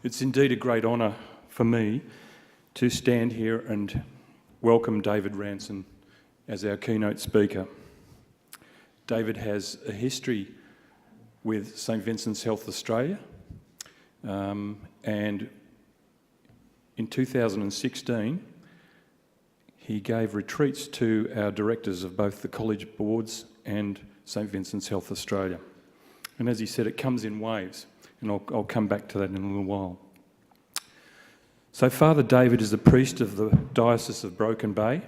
It's indeed a great honour for me to stand here and welcome David Ranson as our keynote speaker. David has a history with St Vincent's Health Australia, and in 2016 he gave retreats to our directors of both the college boards and St Vincent's Health Australia. And as he said, it comes in waves, and I'll come back to that in a little while. So Father David is a priest of the Diocese of Broken Bay,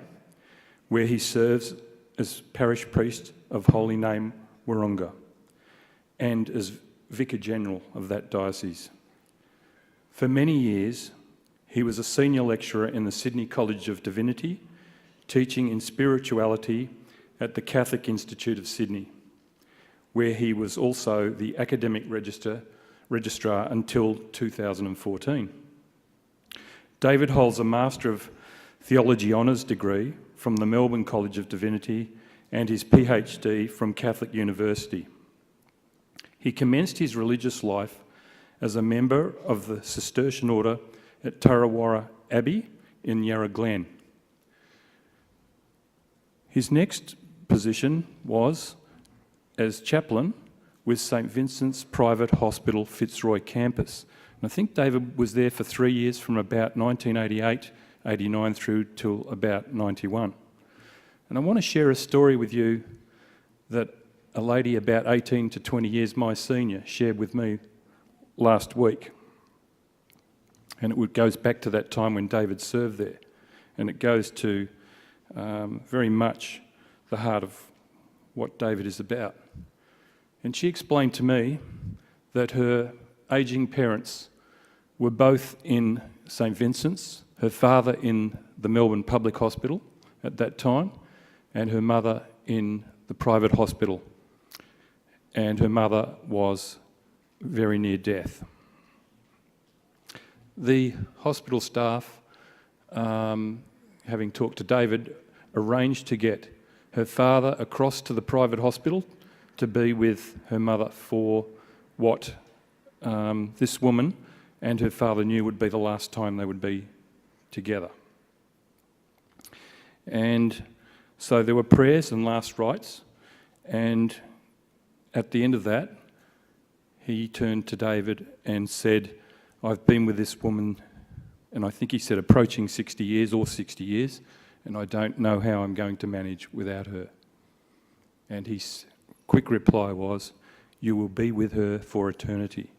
where he serves as parish priest of Holy Name Wahroonga and as Vicar General of that diocese. For many years, he was a senior lecturer in the Sydney College of Divinity, teaching in spirituality at the Catholic Institute of Sydney, where he was also the academic registrar until 2014. David holds a Master of Theology Honours degree from the Melbourne College of Divinity and his PhD from Catholic University. He commenced his religious life as a member of the Cistercian order at Turrawarra Abbey in Yarra Glen. His next position was as chaplain with St Vincent's Private Hospital Fitzroy campus. And I think David was there for 3 years, from about 1988-89 through till about 91. And I want to share a story with you that a lady about 18 to 20 years my senior shared with me last week. And it goes back to that time when David served there. And it goes to very much the heart of what David is about. And she explained to me that her ageing parents were both in St Vincent's, her father in the Melbourne Public Hospital at that time, and her mother in the private hospital. And her mother was very near death. The hospital staff, having talked to David, arranged to get her father across to the private hospital to be with her mother for what this woman and her father knew would be the last time they would be together. And so there were prayers and last rites, and at the end of that, he turned to David and said, "I've been with this woman," and I think he said approaching 60 years or 60 years, "and I don't know how I'm going to manage without her." And his quick reply was, "You will be with her for eternity."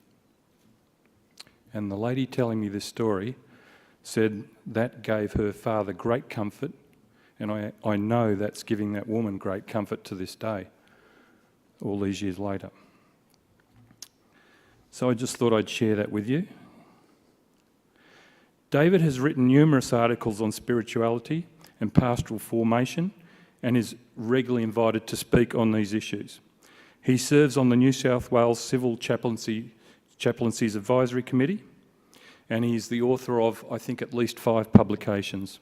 And the lady telling me this story said that gave her father great comfort, and I know that's giving that woman great comfort to this day, all these years later. So I just thought I'd share that with you. David has written numerous articles on spirituality and pastoral formation and is regularly invited to speak on these issues. He serves on the New South Wales Civil Chaplaincy's Advisory Committee, and he's the author of, I think, at least 5 publications.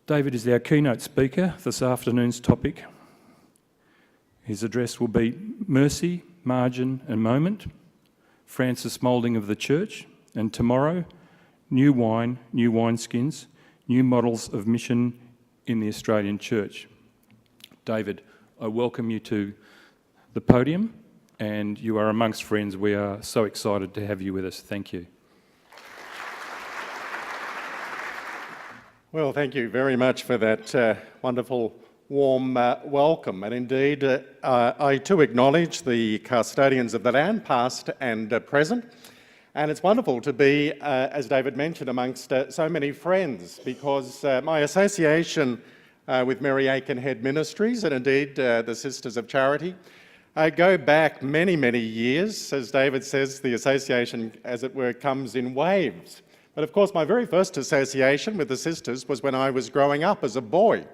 David is our keynote speaker. This afternoon's topic, his address will be Mercy, Margin and Moment, Francis Moulding of the Church, and tomorrow, New Wine, New Wineskins, New Models of Mission in the Australian Church. David, I welcome you to the podium, and you are amongst friends. We are so excited to have you with us. Thank you. Well, thank you very much for that wonderful, warm welcome. And indeed, I too acknowledge the custodians of the land, past and present. And it's wonderful to be, as David mentioned, amongst so many friends, because my association with Mary Aikenhead Ministries, and indeed the Sisters of Charity, go back many, many years. As David says, the association, as it were, comes in waves. But of course, my very first association with the Sisters was when I was growing up as a boy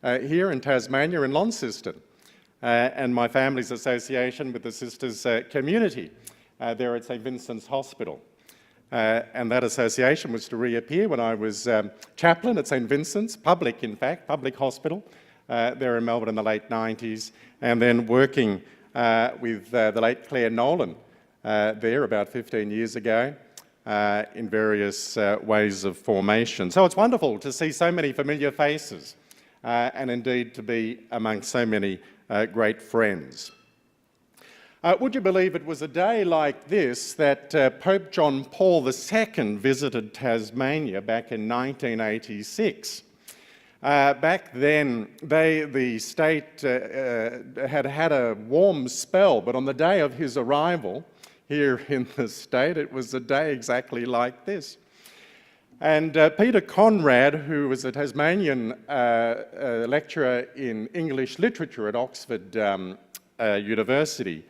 here in Tasmania in Launceston, and my family's association with the Sisters community there at St Vincent's Hospital. And that association was to reappear when I was chaplain at St Vincent's, public hospital, there in Melbourne in the late 90s, and then working with the late Claire Nolan there about 15 years ago in various ways of formation. So it's wonderful to see so many familiar faces and indeed to be amongst so many great friends. Would you believe it was a day like this that Pope John Paul II visited Tasmania back in 1986? Back then, the state had had a warm spell, but on the day of his arrival here in the state, it was a day exactly like this. And Peter Conrad, who was a Tasmanian lecturer in English literature at Oxford University,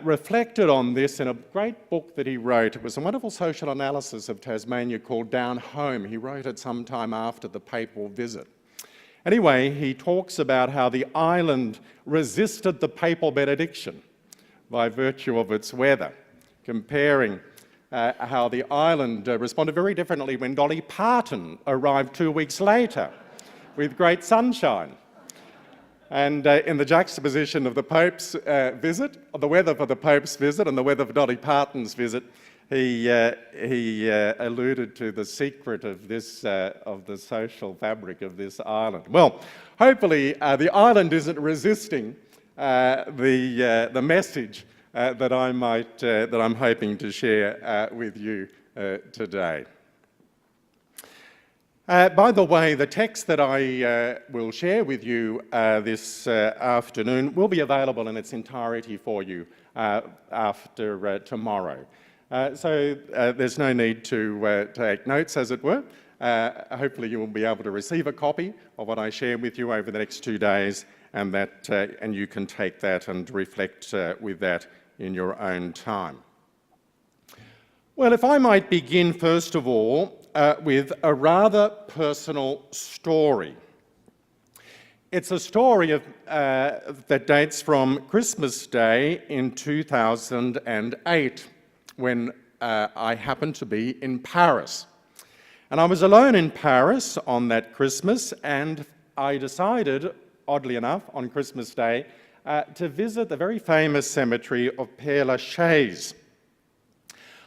reflected on this in a great book that he wrote. It was a wonderful social analysis of Tasmania called Down Home. He wrote it sometime after the papal visit. Anyway, he talks about how the island resisted the papal benediction by virtue of its weather, comparing how the island responded very differently when Dolly Parton arrived 2 weeks later with great sunshine. And in the juxtaposition of the Pope's visit, of the weather for the Pope's visit and the weather for Dolly Parton's visit, he alluded to the secret of this, of the social fabric of this island. Well, hopefully the island isn't resisting the message that I'm hoping to share with you today. By the way, the text that I will share with you this afternoon will be available in its entirety for you after tomorrow. So there's no need to take notes, as it were. Hopefully you will be able to receive a copy of what I share with you over the next 2 days, and you can take that and reflect with that in your own time. Well, if I might begin first of all with a rather personal story. It's a story that dates from Christmas Day in 2008, when I happened to be in Paris. And I was alone in Paris on that Christmas, and I decided, oddly enough, on Christmas Day, to visit the very famous cemetery of Père Lachaise.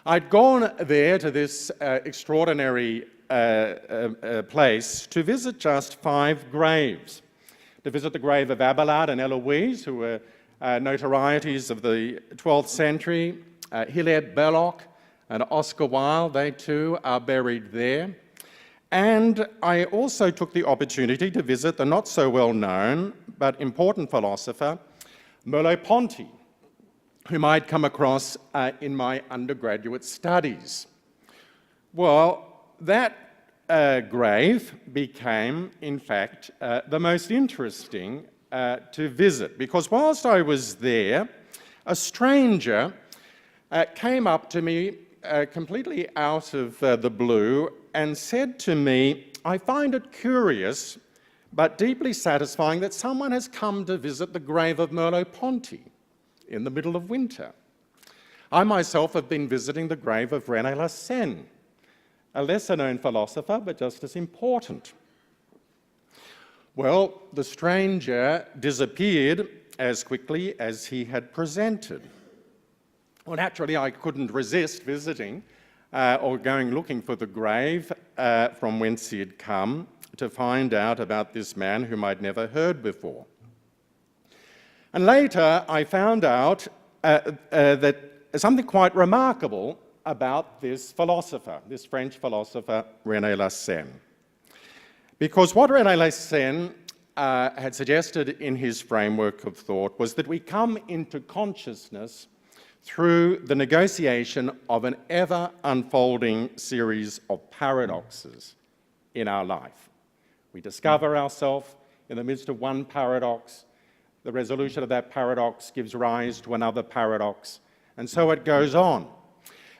I'd gone there to this extraordinary place to visit just 5 graves. To visit the grave of Abelard and Eloise, who were notorieties of the 12th century, Hilaire Belloc and Oscar Wilde, they too are buried there. And I also took the opportunity to visit the not so well known but important philosopher, Merleau-Ponty, whom I'd come across in my undergraduate studies. Well, that grave became, in fact, the most interesting to visit, because whilst I was there, a stranger came up to me completely out of the blue and said to me, "I find it curious but deeply satisfying that someone has come to visit the grave of Merleau-Ponty in the middle of winter. I myself have been visiting the grave of René Lassène, a lesser-known philosopher, but just as important." Well, the stranger disappeared as quickly as he had presented. Well, naturally, I couldn't resist visiting or going looking for the grave from whence he had come to find out about this man whom I'd never heard before. And later, I found out that something quite remarkable about this philosopher, this French philosopher, René Lassène. Because what René Lassène had suggested in his framework of thought was that we come into consciousness through the negotiation of an ever-unfolding series of paradoxes in our life. We discover ourselves in the midst of one paradox. The resolution of that paradox gives rise to another paradox, and so it goes on.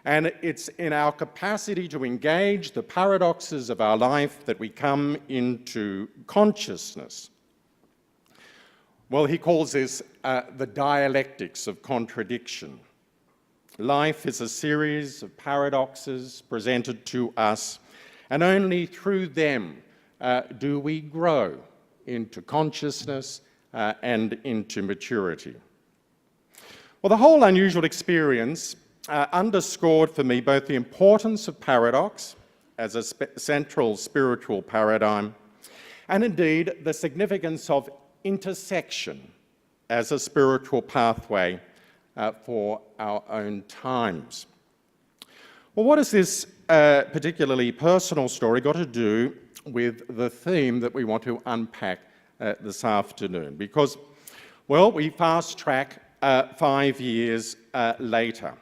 And it's in our capacity to engage the paradoxes of our life that we come into consciousness. Well, he calls this the dialectics of contradiction. Life is a series of paradoxes presented to us, and only through them do we grow into consciousness and into maturity. Well, the whole unusual experience underscored for me both the importance of paradox as a central spiritual paradigm, and indeed the significance of intersection as a spiritual pathway for our own times. Well, what has this particularly personal story got to do with the theme that we want to unpack this afternoon? Because, well, we fast track 5 years later.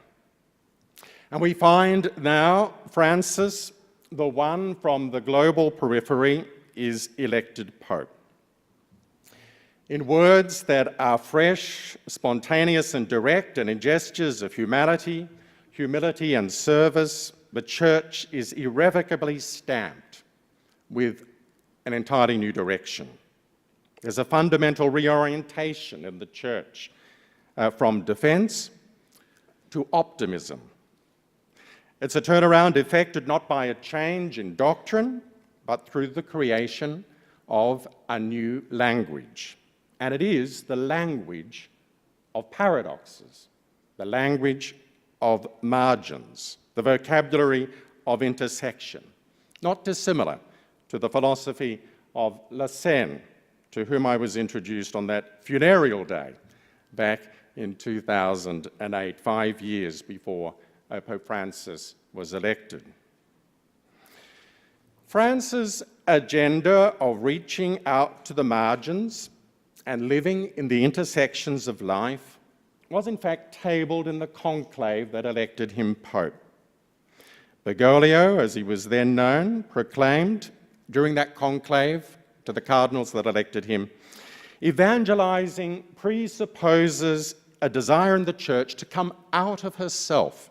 And we find now Francis, the one from the global periphery, is elected Pope. In words that are fresh, spontaneous and direct, and in gestures of humanity, humility and service, the Church is irrevocably stamped with an entirely new direction. There's a fundamental reorientation in the Church from defence to optimism. It's a turnaround effected not by a change in doctrine, but through the creation of a new language. And it is the language of paradoxes, the language of margins, the vocabulary of intersection, not dissimilar to the philosophy of La Seine, to whom I was introduced on that funereal day back in 2008, 5 years before Pope Francis was elected. Francis' agenda of reaching out to the margins and living in the intersections of life was in fact tabled in the conclave that elected him Pope. Bergoglio, as he was then known, proclaimed during that conclave to the cardinals that elected him, evangelizing presupposes a desire in the Church to come out of herself.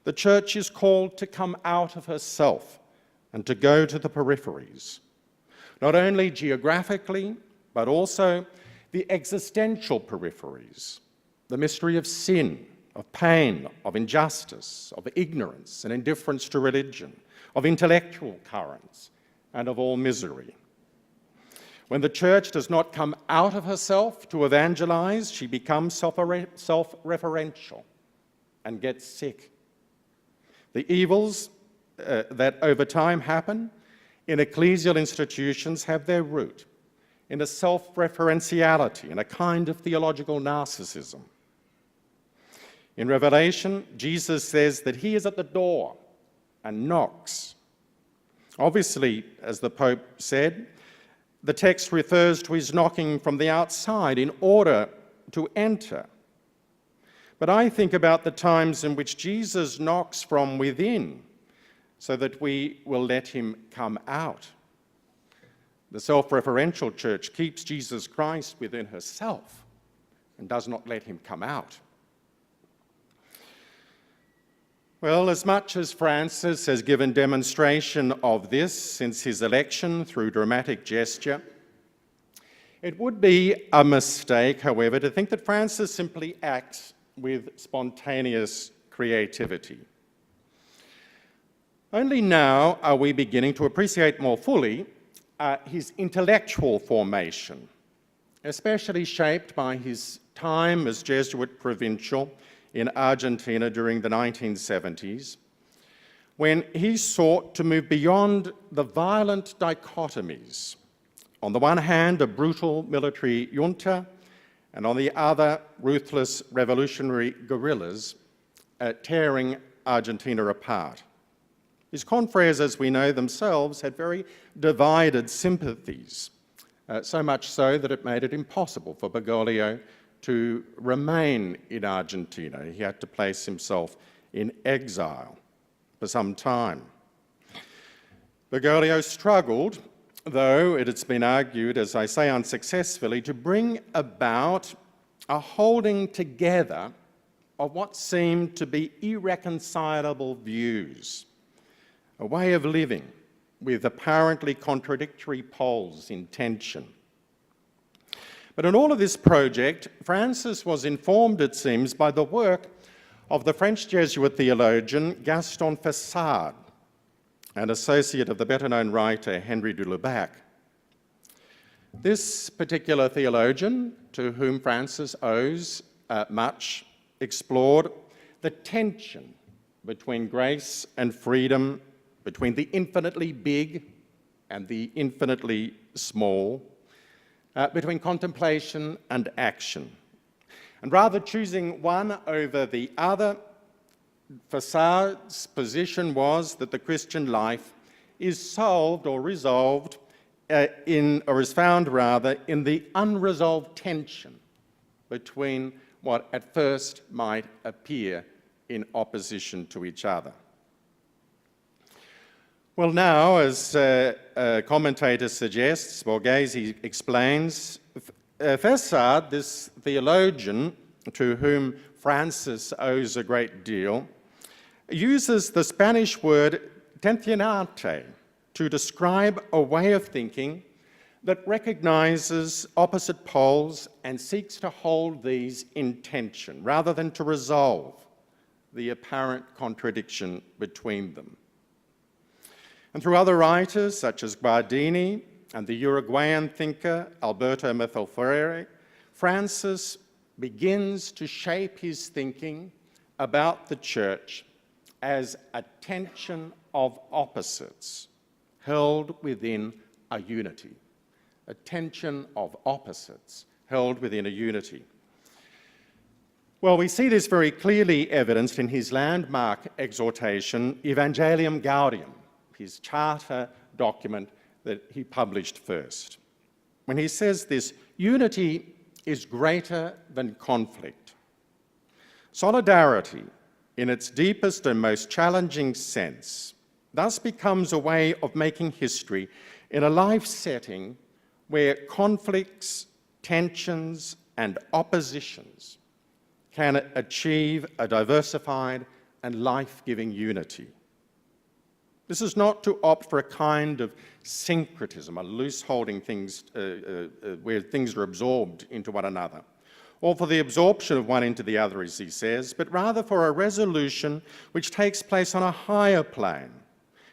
The Church is called to come out of herself and to go to the peripheries, not only geographically, but also the existential peripheries, the mystery of sin, of pain, of injustice, of ignorance and indifference to religion, of intellectual currents, and of all misery. When the Church does not come out of herself to evangelize, she becomes self-referential and gets sick. The evils that over time happen in ecclesial institutions have their root in a self-referentiality and a kind of theological narcissism. In Revelation, Jesus says that he is at the door and knocks. Obviously, as the Pope said, the text refers to his knocking from the outside in order to enter. But I think about the times in which Jesus knocks from within so that we will let him come out. The self-referential Church keeps Jesus Christ within herself and does not let him come out. Well, as much as Francis has given demonstration of this since his election through dramatic gesture, it would be a mistake, however, to think that Francis simply acts with spontaneous creativity. Only now are we beginning to appreciate more fully his intellectual formation, especially shaped by his time as Jesuit provincial in Argentina during the 1970s, when he sought to move beyond the violent dichotomies. On the one hand, a brutal military junta, and on the other, ruthless revolutionary guerrillas tearing Argentina apart. His confreres, as we know themselves, had very divided sympathies, so much so that it made it impossible for Bergoglio to remain in Argentina. He had to place himself in exile for some time. Bergoglio struggled, though it has been argued, as I say unsuccessfully, to bring about a holding together of what seemed to be irreconcilable views, a way of living with apparently contradictory poles in tension. But in all of this project, Francis was informed, it seems, by the work of the French Jesuit theologian Gaston Fassard, an associate of the better-known writer Henry de Lubac. This particular theologian, to whom Francis owes much explored the tension between grace and freedom, between the infinitely big and the infinitely small, between contemplation and action. And rather choosing one over the other, Fassard's position was that the Christian life is solved or resolved or is found rather in the unresolved tension between what at first might appear in opposition to each other. Well, now, as a commentator suggests, Borghese explains, Fassard, this theologian to whom Francis owes a great deal, uses the Spanish word tensionate to describe a way of thinking that recognizes opposite poles and seeks to hold these in tension rather than to resolve the apparent contradiction between them. And through other writers such as Guardini and the Uruguayan thinker Alberto Methel-Freire, Francis begins to shape his thinking about the church as a tension of opposites held within a unity. A tension of opposites held within a unity. Well, we see this very clearly evidenced in his landmark exhortation, Evangelium Gaudium, his charter document that he published first. When he says this, unity is greater than conflict. Solidarity, in its deepest and most challenging sense, thus becomes a way of making history in a life setting where conflicts, tensions, and oppositions can achieve a diversified and life-giving unity. This is not to opt for a kind of syncretism, a loose holding things where things are absorbed into one another, or for the absorption of one into the other, as he says, but rather for a resolution which takes place on a higher plane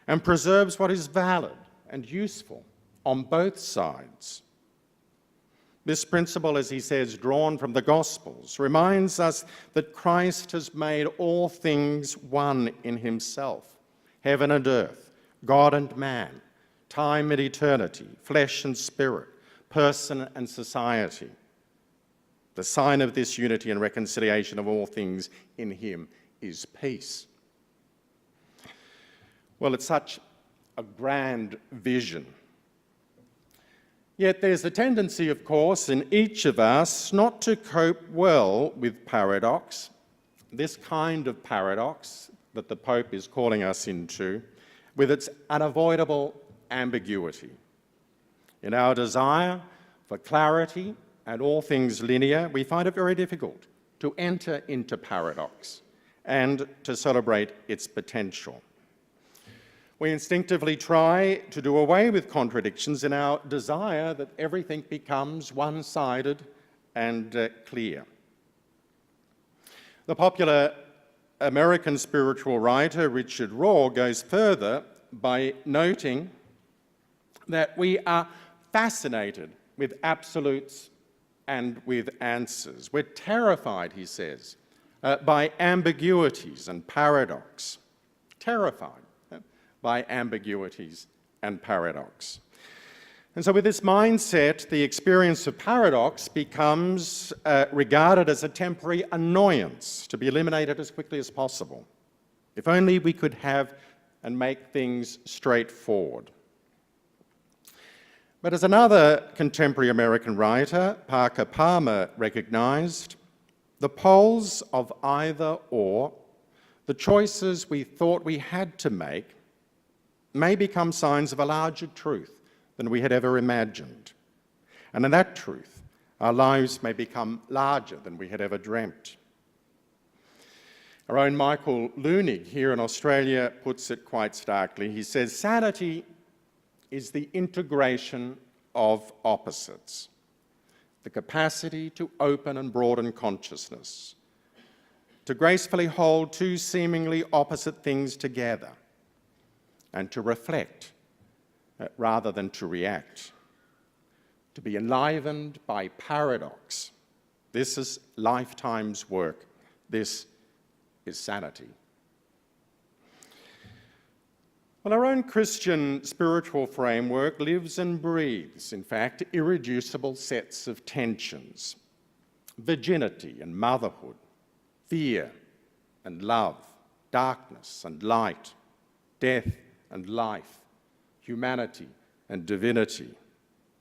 and preserves what is valid and useful on both sides. This principle, as he says, drawn from the Gospels, reminds us that Christ has made all things one in himself, heaven and earth, God and man, time and eternity, flesh and spirit, person and society. The sign of this unity and reconciliation of all things in him is peace. Well, it's such a grand vision. Yet there's a tendency, of course, in each of us not to cope well with paradox, this kind of paradox that the Pope is calling us into, with its unavoidable ambiguity. In our desire for clarity and all things linear, we find it very difficult to enter into paradox and to celebrate its potential. We instinctively try to do away with contradictions in our desire that everything becomes one-sided and clear. The popular American spiritual writer Richard Rohr goes further by noting that we are fascinated with absolutes and with answers. We're terrified, he says, by ambiguities and paradox. Terrified by ambiguities and paradox. And so with this mindset, the experience of paradox becomes regarded as a temporary annoyance to be eliminated as quickly as possible. If only we could have and make things straightforward. But as another contemporary American writer, Parker Palmer, recognized, the poles of either or, the choices we thought we had to make, may become signs of a larger truth than we had ever imagined. And in that truth, our lives may become larger than we had ever dreamt. Our own Michael Leunig here in Australia puts it quite starkly. He says, sanity is the integration of opposites, the capacity to open and broaden consciousness, to gracefully hold two seemingly opposite things together, and to reflect rather than to react, to be enlivened by paradox This is lifetime's work. This is sanity. Well, our own Christian spiritual framework lives and breathes, in fact, irreducible sets of tensions. Virginity and motherhood, fear and love, darkness and light, death and life, humanity and divinity.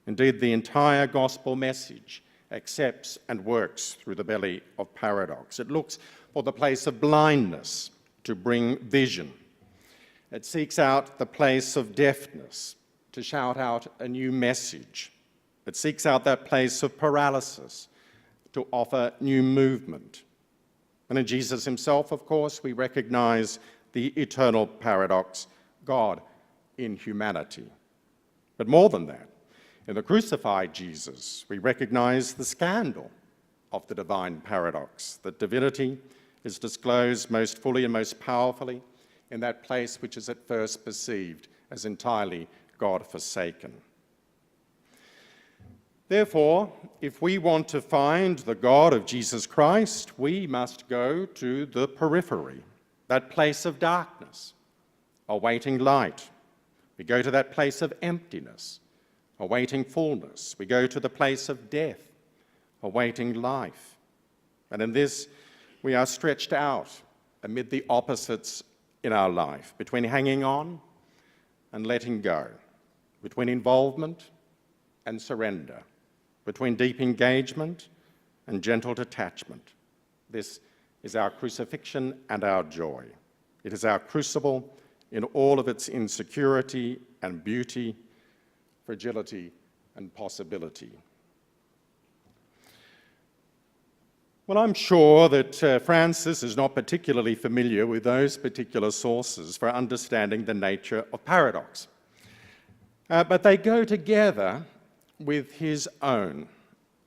Indeed, the entire gospel message accepts and works through the belly of paradox. It looks for the place of blindness to bring vision. It seeks out the place of deafness to shout out a new message. It seeks out that place of paralysis to offer new movement. And in Jesus himself, of course, we recognize the eternal paradox, God in humanity. But more than that, in the crucified Jesus, we recognize the scandal of the divine paradox, that divinity is disclosed most fully and most powerfully in that place which is at first perceived as entirely God-forsaken. Therefore, if we want to find the God of Jesus Christ, we must go to the periphery, that place of darkness, awaiting light. We go to that place of emptiness, awaiting fullness. We go to the place of death, awaiting life. And in this, we are stretched out amid the opposites in our life, between hanging on and letting go, between involvement and surrender, between deep engagement and gentle detachment. This is our crucifixion and our joy. It is our crucible in all of its insecurity and beauty, fragility and possibility. Well, I'm sure that Francis is not particularly familiar with those particular sources for understanding the nature of paradox. But they go together with his own,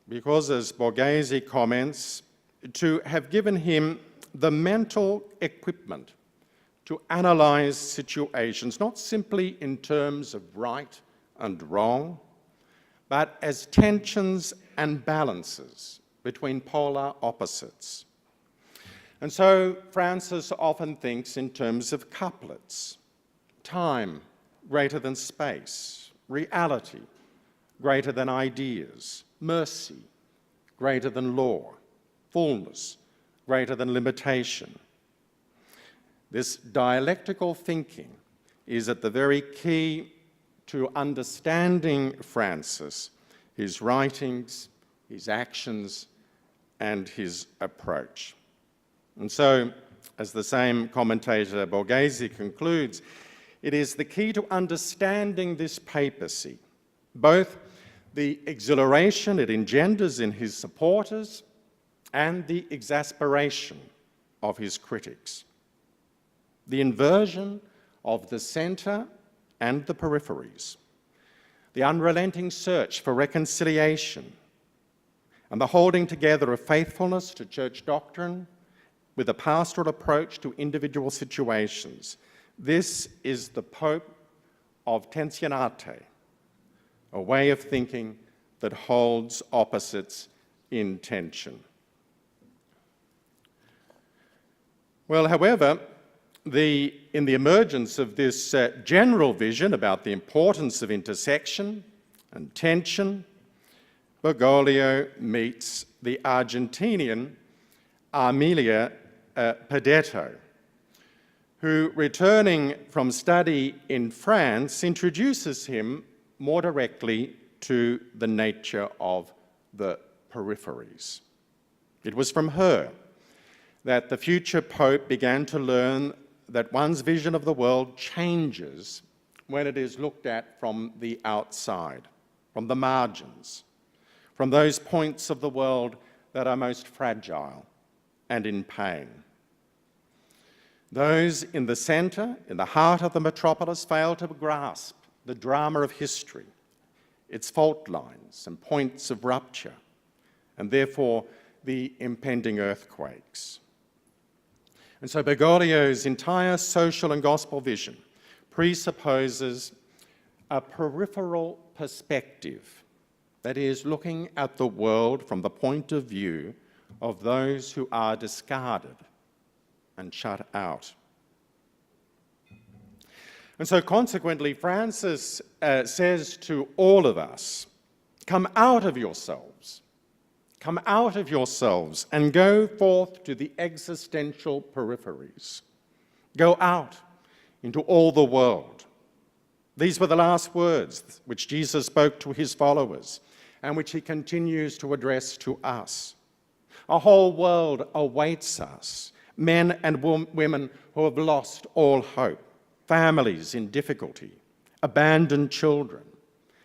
because, as Borghese comments, to have given him the mental equipment to analyze situations, not simply in terms of right and wrong, but as tensions and balances between polar opposites. And so Francis often thinks in terms of couplets: time greater than space, reality greater than ideas, mercy greater than law, fullness greater than limitation. This dialectical thinking is at the very key to understanding Francis, his writings, his actions, and his approach. And so, as the same commentator Borghese concludes, it is the key to understanding this papacy, both the exhilaration it engenders in his supporters and the exasperation of his critics, the inversion of the centre and the peripheries, the unrelenting search for reconciliation, and the holding together of faithfulness to church doctrine with a pastoral approach to individual situations. This is the Pope of tensionate, a way of thinking that holds opposites in tension. Well, however, in the emergence of this general vision about the importance of intersection and tension, Bergoglio meets the Argentinian Amelia Pedetto, who, returning from study in France, introduces him more directly to the nature of the peripheries. It was from her that the future Pope began to learn that one's vision of the world changes when it is looked at from the outside, from the margins, from those points of the world that are most fragile and in pain. Those in the centre, in the heart of the metropolis, fail to grasp the drama of history, its fault lines and points of rupture, and therefore the impending earthquakes. And so Bergoglio's entire social and gospel vision presupposes a peripheral perspective, That is, looking at the world from the point of view of those who are discarded and shut out. And so consequently, Francis says to all of us, come out of yourselves. Come out of yourselves and go forth to the existential peripheries. Go out into all the world. These were the last words which Jesus spoke to his followers and which he continues to address to us. A whole world awaits us, men and women who have lost all hope, families in difficulty, abandoned children,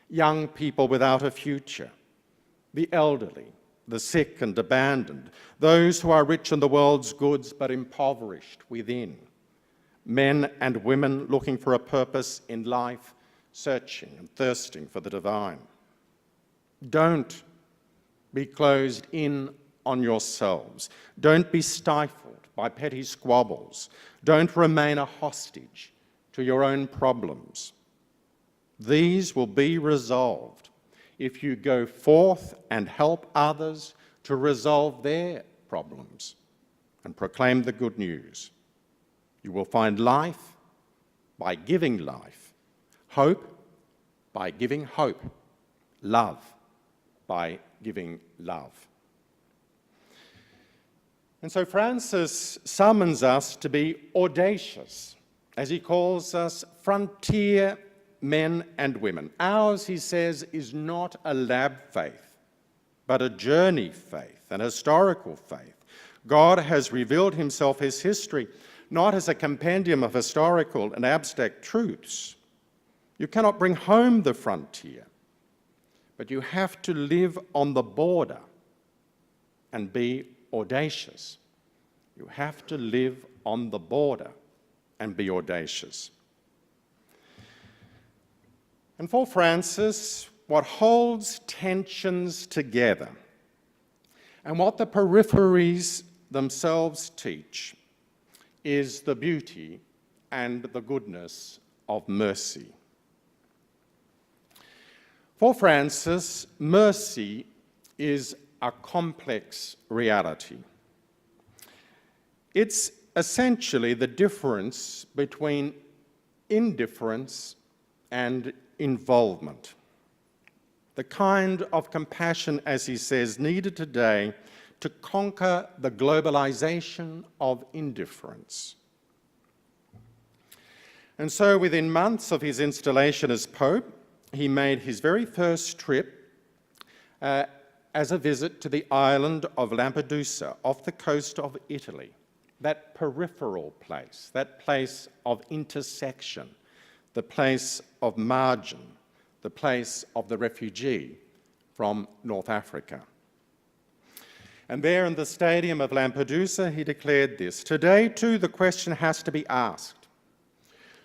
young people without a future, the elderly, the sick and abandoned, those who are rich in the world's goods but impoverished within, men and women looking for a purpose in life, searching and thirsting for the divine. Don't be closed in on yourselves. Don't be stifled by petty squabbles. Don't remain a hostage to your own problems. These will be resolved if you go forth and help others to resolve their problems and proclaim the good news. You will find life by giving life, hope by giving hope, love by giving love. And so Francis summons us to be audacious, as he calls us frontier men and women. Ours, he says, is not a lab faith, but a journey faith, an historical faith. God has revealed himself as history, not as a compendium of historical and abstract truths. You cannot bring home the frontier, but you have to live on the border and be audacious. You have to live on the border and be audacious. And for Francis, what holds tensions together and what the peripheries themselves teach is the beauty and the goodness of mercy. For Francis, mercy is a complex reality. It's essentially the difference between indifference and involvement. The kind of compassion, as he says, needed today to conquer the globalization of indifference. And so within months of his installation as Pope, he made his very first trip as a visit to the island of Lampedusa, off the coast of Italy, that peripheral place, that place of intersection, the place of margin, the place of the refugee from North Africa. And there in the stadium of Lampedusa, he declared this: today, too, the question has to be asked,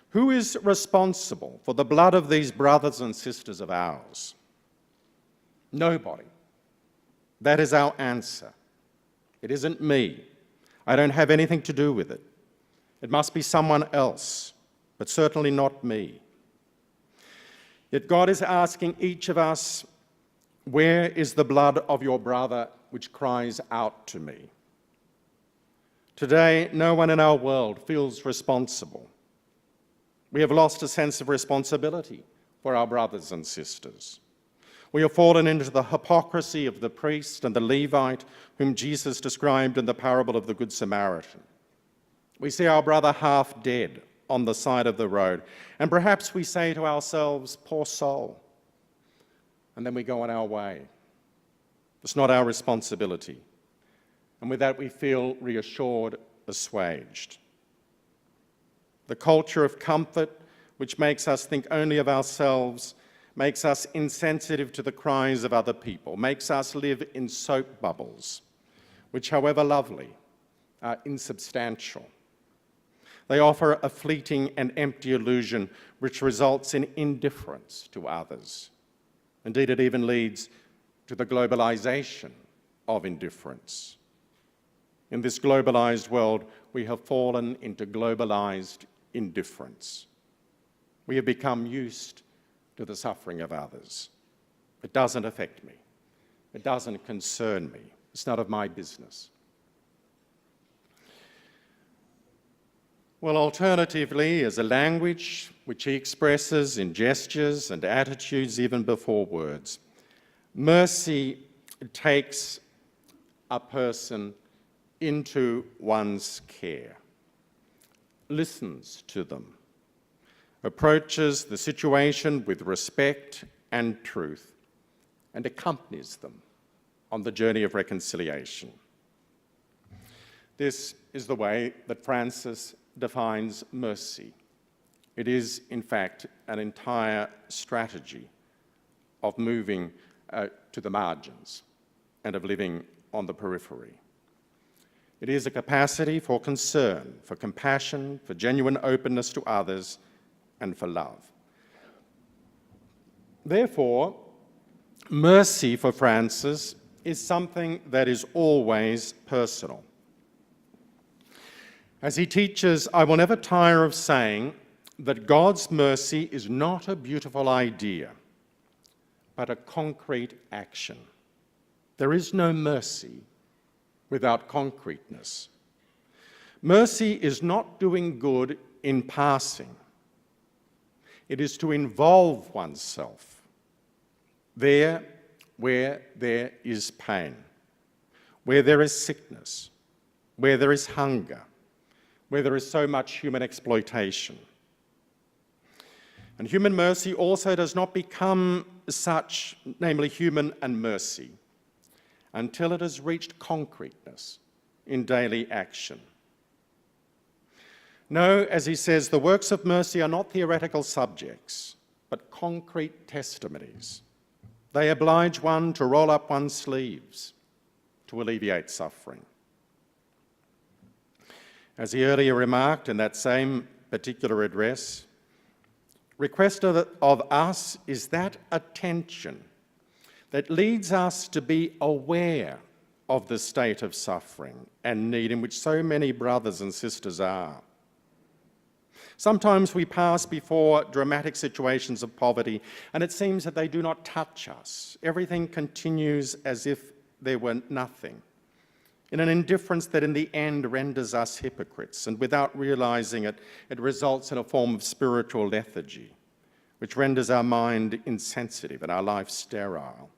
who is responsible for the blood of these brothers and sisters of ours? Nobody. That is our answer. It isn't me. I don't have anything to do with it. It must be someone else, but certainly not me. Yet God is asking each of us, where is the blood of your brother which cries out to me? Today, no one in our world feels responsible. We have lost a sense of responsibility for our brothers and sisters. We have fallen into the hypocrisy of the priest and the Levite whom Jesus described in the parable of the Good Samaritan. We see our brother half dead on the side of the road, and perhaps we say to ourselves, poor soul, and then we go on our way. It's not our responsibility. And with that we feel reassured, assuaged. The culture of comfort, which makes us think only of ourselves, makes us insensitive to the cries of other people, makes us live in soap bubbles, which, however lovely, are insubstantial. They offer a fleeting and empty illusion which results in indifference to others. Indeed, it even leads to the globalization of indifference. In this globalized world, we have fallen into globalized indifference. We have become used to the suffering of others. It doesn't affect me. It doesn't concern me. It's none of my business. Well, alternatively, as a language which he expresses in gestures and attitudes even before words, mercy takes a person into one's care, listens to them, approaches the situation with respect and truth, and accompanies them on the journey of reconciliation. This is the way that Francis defines mercy. It is, in fact, an entire strategy of moving to the margins and of living on the periphery. It is a capacity for concern, for compassion, for genuine openness to others, and for love. Therefore, mercy for Francis is something that is always personal. As he teaches, I will never tire of saying that God's mercy is not a beautiful idea, but a concrete action. There is no mercy without concreteness. Mercy is not doing good in passing. It is to involve oneself there where there is pain, where there is sickness, where there is hunger, where there is so much human exploitation. And human mercy also does not become such, namely human and mercy, until it has reached concreteness in daily action. No, as he says, the works of mercy are not theoretical subjects, but concrete testimonies. They oblige one to roll up one's sleeves to alleviate suffering. As he earlier remarked in that same particular address, request of us is that attention that leads us to be aware of the state of suffering and need in which so many brothers and sisters are. Sometimes we pass before dramatic situations of poverty, and it seems that they do not touch us. Everything continues as if there were nothing, in an indifference that in the end renders us hypocrites, and without realizing it, it results in a form of spiritual lethargy, which renders our mind insensitive and our life sterile.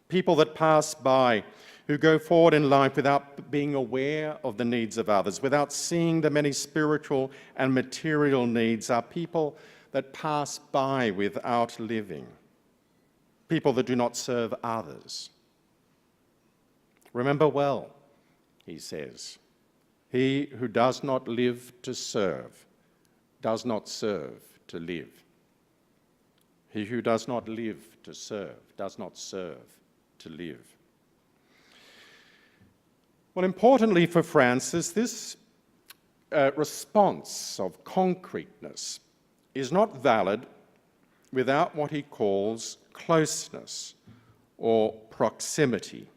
People that pass by, who go forward in life without being aware of the needs of others, without seeing the many spiritual and material needs, are people that pass by without living, people that do not serve others. Remember well, he says, he who does not live to serve does not serve to live. He who does not live to serve does not serve to live. Well, importantly for Francis, this response of concreteness is not valid without what he calls closeness or proximity.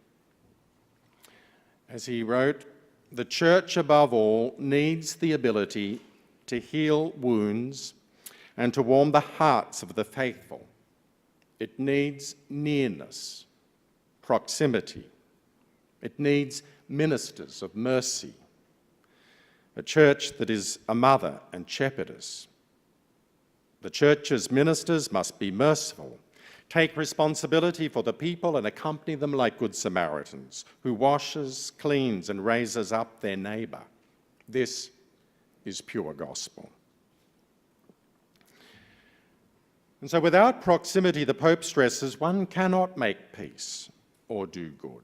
As he wrote, the Church above all needs the ability to heal wounds and to warm the hearts of the faithful. It needs nearness, proximity. It needs ministers of mercy, a church that is a mother and shepherdess. The church's ministers must be merciful, take responsibility for the people and accompany them like good Samaritans, who washes, cleans and raises up their neighbour. This is pure gospel. And so without proximity, the Pope stresses, one cannot make peace or do good.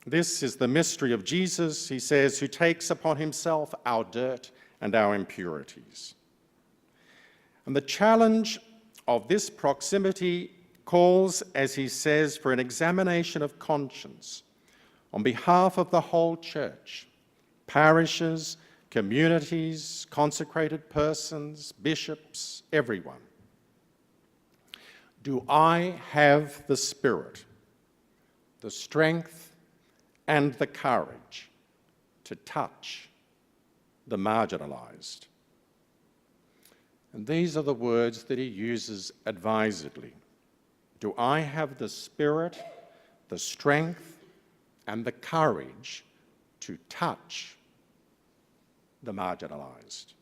This is the mystery of Jesus, he says, who takes upon himself our dirt and our impurities. And the challenge of this proximity calls, as he says, for an examination of conscience on behalf of the whole church, parishes, communities, consecrated persons, bishops, everyone. Do I have the spirit, the strength, and the courage to touch the marginalised? And these are the words that he uses advisedly. Do I have the spirit, the strength, and the courage to touch the marginalised?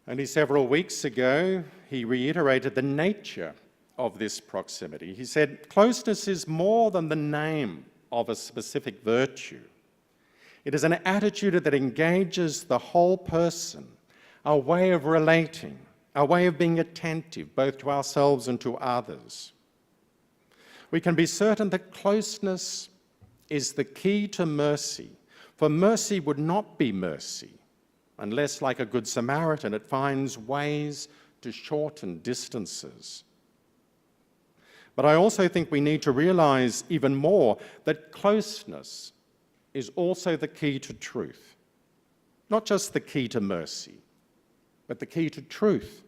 Only several weeks ago, he reiterated the nature of this proximity. He said, closeness is more than the name of a specific virtue. It is an attitude that engages the whole person, a way of relating, a way of being attentive both to ourselves and to others. We can be certain that closeness is the key to mercy, for mercy would not be mercy unless, like a good Samaritan, it finds ways to shorten distances. But I also think we need to realise even more that closeness is also the key to truth. Not just the key to mercy, but the key to truth.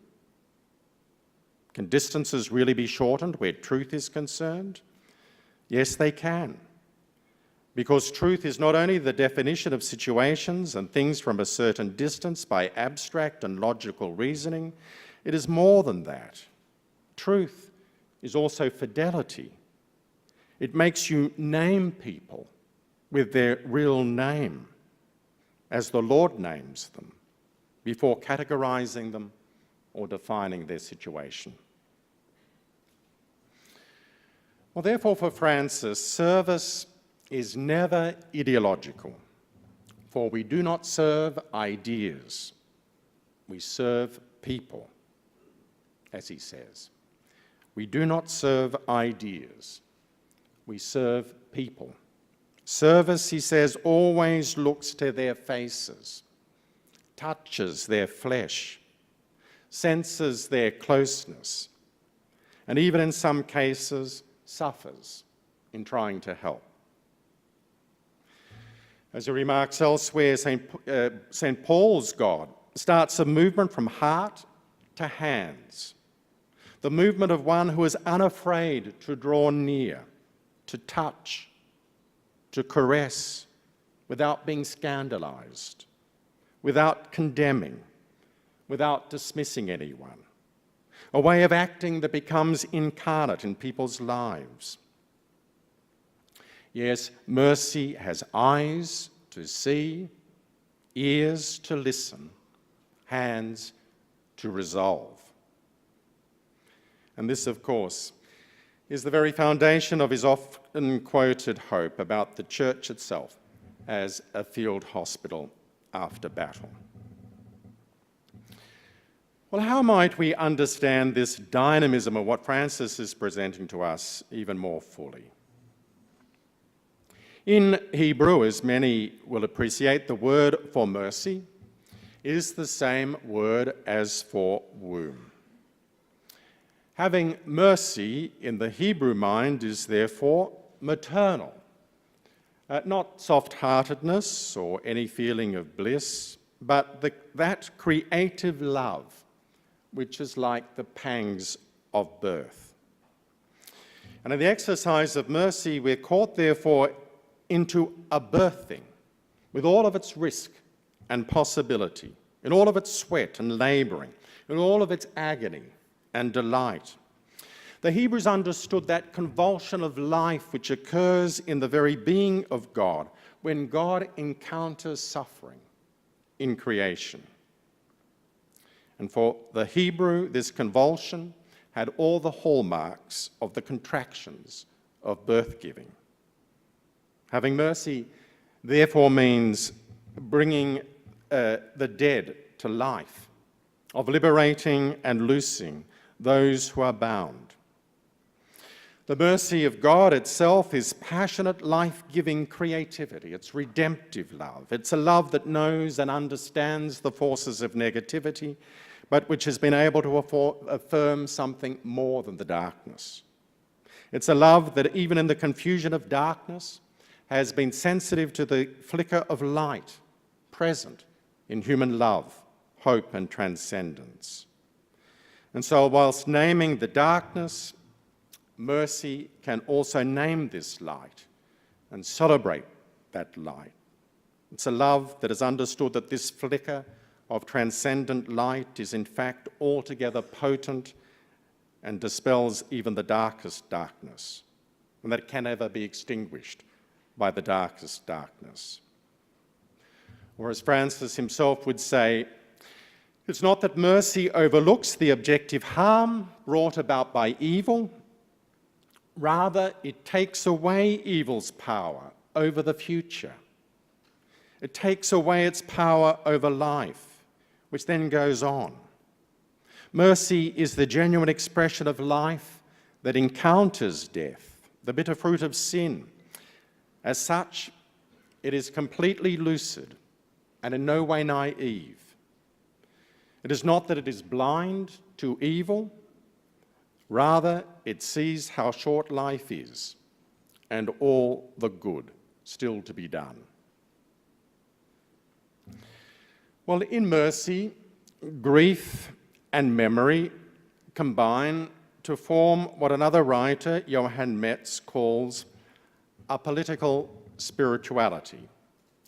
Can distances really be shortened where truth is concerned? Yes, they can. Because truth is not only the definition of situations and things from a certain distance by abstract and logical reasoning, it is more than that. Truth is also fidelity. It makes you name people with their real name, as the Lord names them, before categorizing them or defining their situation. Well, therefore, for Francis, service is never ideological, for we do not serve ideas, we serve people, as he says. We do not serve ideas, we serve people. Service, he says, always looks to their faces, touches their flesh, senses their closeness, and even in some cases suffers in trying to help. As he remarks elsewhere, St. Paul's God starts a movement from heart to hands, the movement of one who is unafraid to draw near, to touch, to caress, without being scandalized, without condemning, without dismissing anyone. A way of acting that becomes incarnate in people's lives. Yes, mercy has eyes to see, ears to listen, hands to resolve. And this, of course, is the very foundation of his often quoted hope about the church itself as a field hospital after battle. Well, how might we understand this dynamism of what Francis is presenting to us even more fully? In Hebrew, as many will appreciate, the word for mercy is the same word as for womb. Having mercy in the Hebrew mind is therefore maternal, not soft-heartedness or any feeling of bliss, but that creative love, which is like the pangs of birth. And in the exercise of mercy, we're caught, therefore, into a birthing with all of its risk and possibility, in all of its sweat and labouring, in all of its agony and delight. The Hebrews understood that convulsion of life which occurs in the very being of God when God encounters suffering in creation. And for the Hebrew, this convulsion had all the hallmarks of the contractions of birth-giving. Having mercy, therefore, means bringing the dead to life, of liberating and loosing those who are bound. The mercy of God itself is passionate, life-giving creativity. It's redemptive love. It's a love that knows and understands the forces of negativity, but which has been able to affirm something more than the darkness. It's a love that even in the confusion of darkness has been sensitive to the flicker of light present in human love, hope and transcendence. And so whilst naming the darkness, mercy can also name this light and celebrate that light. It's a love that has understood that this flicker of transcendent light is in fact altogether potent and dispels even the darkest darkness, and that it can never be extinguished by the darkest darkness. Or as Francis himself would say, it's not that mercy overlooks the objective harm brought about by evil, rather it takes away evil's power over the future. It takes away its power over life, which then goes on. Mercy is the genuine expression of life that encounters death, the bitter fruit of sin. As such, it is completely lucid and in no way naive. It is not that it is blind to evil, rather it sees how short life is and all the good still to be done. Well, in mercy, grief and memory combine to form what another writer, Johann Metz, calls a political spirituality.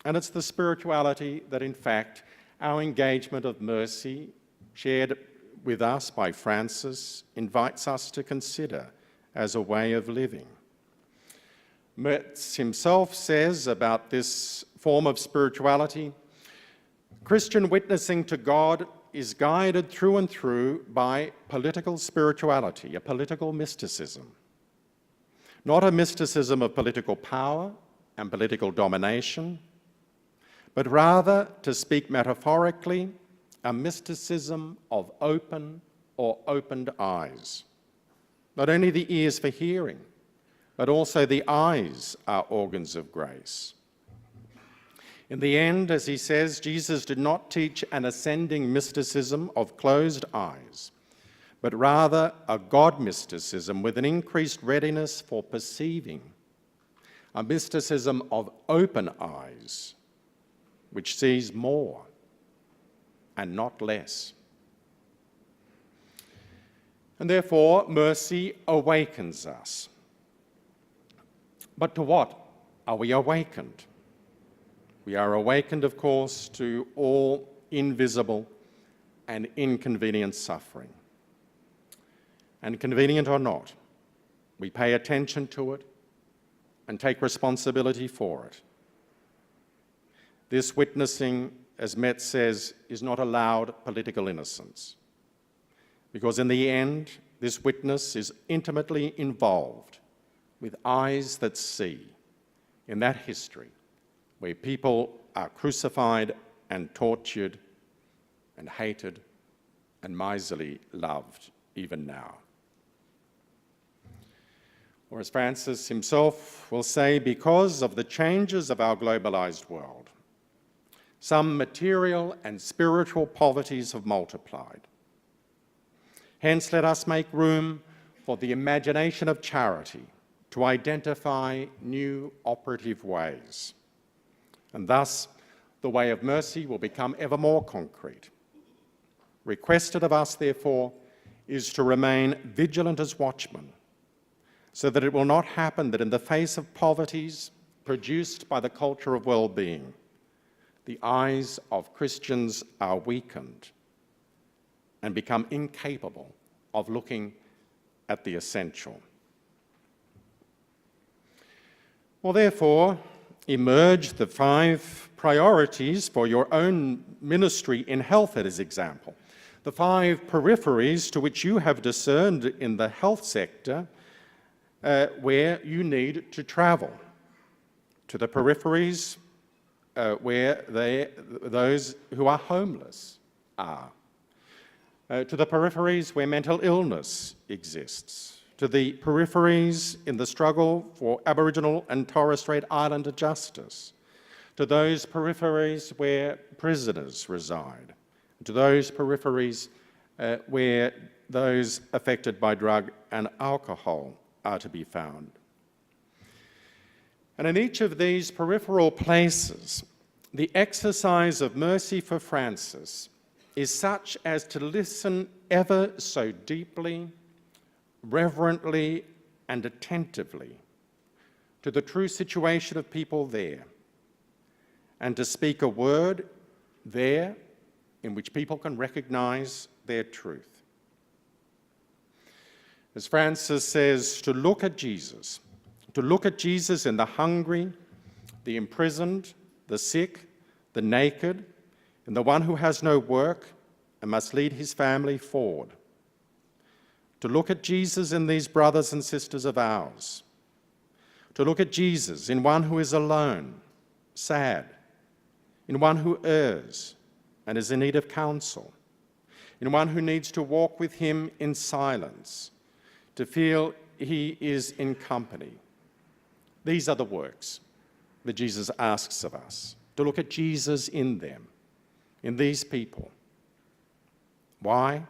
And it's the spirituality that, in fact, our engagement of mercy, shared with us by Francis, invites us to consider as a way of living. Metz himself says about this form of spirituality, Christian witnessing to God is guided through and through by political spirituality, a political mysticism. Not a mysticism of political power and political domination, but rather, to speak metaphorically, a mysticism of open or opened eyes. Not only the ears for hearing, but also the eyes are organs of grace. In the end, as he says, Jesus did not teach an ascending mysticism of closed eyes, but rather a God mysticism with an increased readiness for perceiving, a mysticism of open eyes, which sees more and not less. And therefore, mercy awakens us. But to what are we awakened? We are awakened, of course, to all invisible and inconvenient suffering. And convenient or not, we pay attention to it and take responsibility for it. This witnessing, as Metz says, is not allowed political innocence, because in the end, this witness is intimately involved with eyes that see in that history where people are crucified and tortured and hated and miserly loved even now. Or as Francis himself will say, because of the changes of our globalized world, some material and spiritual poverties have multiplied. Hence, let us make room for the imagination of charity to identify new operative ways. And thus, the way of mercy will become ever more concrete. Requested of us, therefore, is to remain vigilant as watchmen, so that it will not happen that in the face of poverties produced by the culture of well-being, the eyes of Christians are weakened and become incapable of looking at the essential. Well, therefore, emerge the 5 priorities for your own ministry in health, as example. The 5 peripheries to which you have discerned in the health sector where you need to travel. To the peripheries where those who are homeless are. To the peripheries where mental illness exists. To the peripheries in the struggle for Aboriginal and Torres Strait Islander justice. To those peripheries where prisoners reside. To those peripheries where those affected by drug and alcohol are to be found. And in each of these peripheral places, the exercise of mercy for Francis is such as to listen ever so deeply, reverently, and attentively to the true situation of people there, and to speak a word there in which people can recognize their truth. As Francis says, to look at Jesus in the hungry, the imprisoned, the sick, the naked, in the one who has no work and must lead his family forward. To look at Jesus in these brothers and sisters of ours. To look at Jesus in one who is alone, sad, in one who errs and is in need of counsel, in one who needs to walk with him in silence, to feel he is in company. These are the works that Jesus asks of us, to look at Jesus in them, in these people. Why?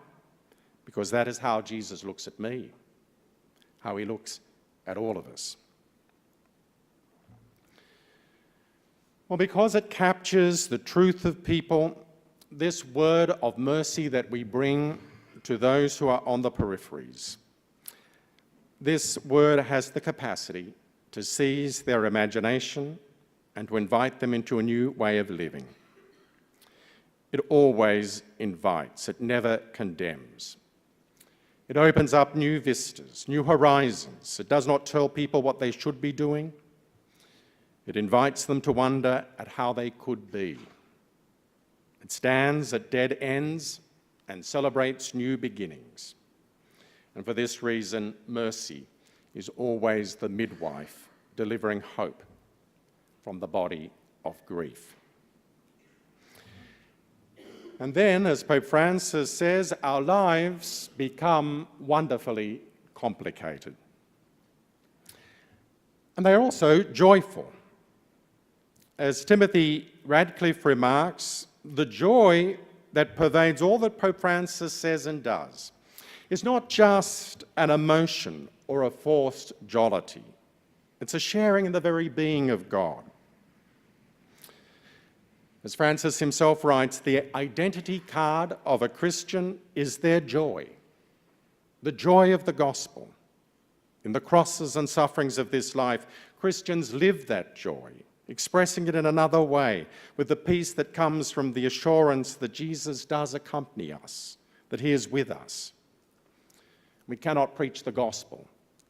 Because that is how Jesus looks at me, how he looks at all of us. Well, because it captures the truth of people, this word of mercy that we bring to those who are on the peripheries, this word has the capacity to seize their imagination and to invite them into a new way of living. It always invites, it never condemns. It opens up new vistas, new horizons. It does not tell people what they should be doing. It invites them to wonder at how they could be. It stands at dead ends and celebrates new beginnings. And for this reason, mercy is always the midwife delivering hope from the body of grief. And then, as Pope Francis says, our lives become wonderfully complicated. And they are also joyful. As Timothy Radcliffe remarks, the joy that pervades all that Pope Francis says and does is not just an emotion or a forced jollity. It's a sharing in the very being of God. As Francis himself writes, the identity card of a Christian is their joy, the joy of the gospel. In the crosses and sufferings of this life, Christians live that joy, expressing it in another way, with the peace that comes from the assurance that Jesus does accompany us, that he is with us. We cannot preach the gospel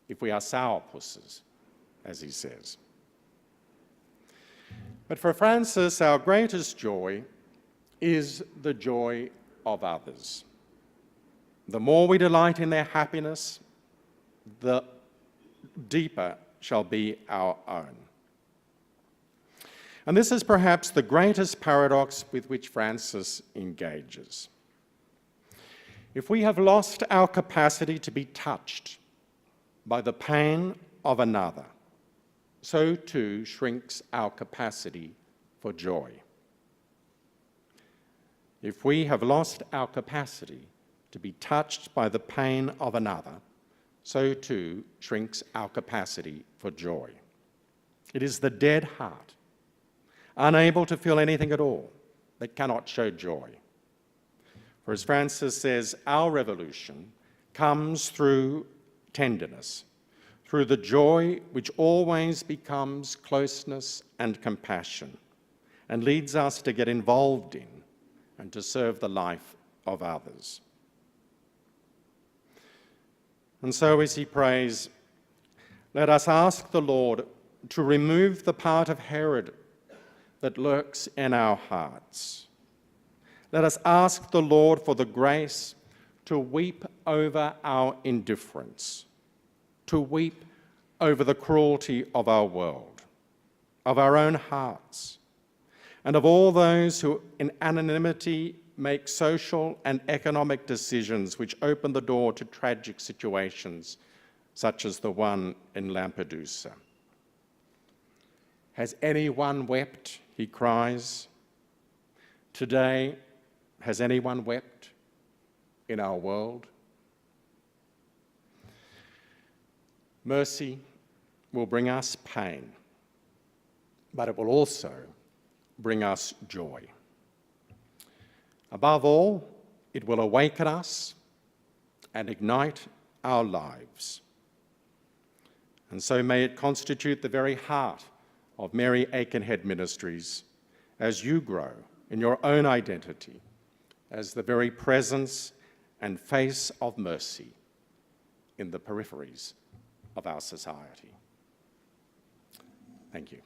if we are sourpusses, as he says. But for Francis, our greatest joy is the joy of others. The more we delight in their happiness, the deeper shall be our own. And this is perhaps the greatest paradox with which Francis engages. If we have lost our capacity to be touched by the pain of another, so too shrinks our capacity for joy. If we have lost our capacity to be touched by the pain of another, so too shrinks our capacity for joy. It is the dead heart, unable to feel anything at all, that cannot show joy. For as Francis says, our revolution comes through tenderness, through the joy which always becomes closeness and compassion, and leads us to get involved in and to serve the life of others. And so as he prays, let us ask the Lord to remove the part of Herod that lurks in our hearts. Let us ask the Lord for the grace to weep over our indifference, to weep over the cruelty of our world, of our own hearts, and of all those who in anonymity make social and economic decisions which open the door to tragic situations such as the one in Lampedusa. Has anyone wept? He cries. Today, has anyone wept in our world? Mercy will bring us pain, but it will also bring us joy. Above all, it will awaken us and ignite our lives. And so may it constitute the very heart of Mary Aikenhead Ministries as you grow in your own identity as the very presence and face of mercy in the peripheries of our society. Thank you.